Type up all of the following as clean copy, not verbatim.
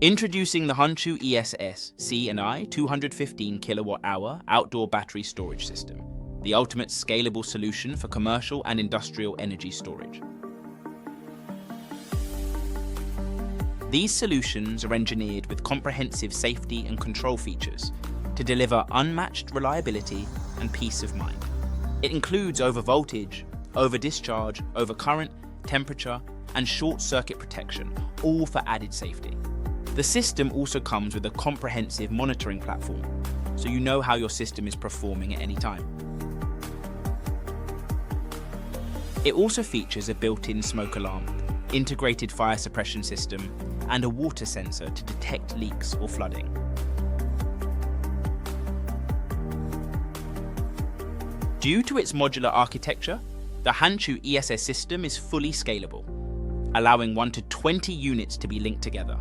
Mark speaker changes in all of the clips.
Speaker 1: Introducing the HANCHU ESS C&I 215 kWh outdoor battery storage system, the ultimate scalable solution for commercial and industrial energy storage. These solutions are engineered with comprehensive safety and control features to deliver unmatched reliability and peace of mind. It includes overvoltage, over-discharge, overcurrent, temperature, and short-circuit protection, all for added safety. The system also comes with a comprehensive monitoring platform, so you know how your system is performing at any time. It also features a built-in smoke alarm, integrated fire suppression system, and a water sensor to detect leaks or flooding. Due to its modular architecture, the HANCHU ESS system is fully scalable, allowing 1 to 20 units to be linked together,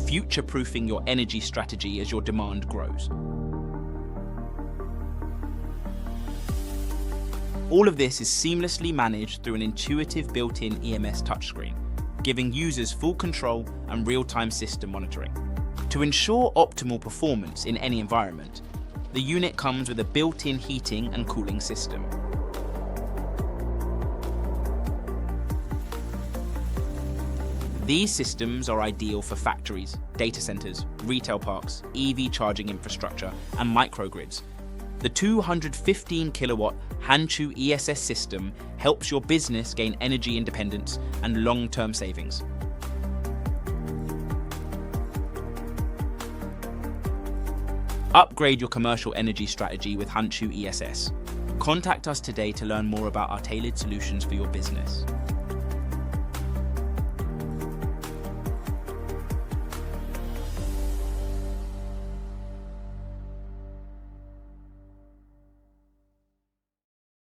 Speaker 1: future-proofing your energy strategy as your demand grows. All of this is seamlessly managed through an intuitive built-in EMS touchscreen, giving users full control and real-time system monitoring. To ensure optimal performance in any environment, the unit comes with a built-in heating and cooling system. These systems are ideal for factories, data centers, retail parks, EV charging infrastructure, and microgrids. The 215 kilowatt HANCHU ESS system helps your business gain energy independence and long-term savings. Upgrade your commercial energy strategy with HANCHU ESS. Contact us today to learn more about our tailored solutions for your business.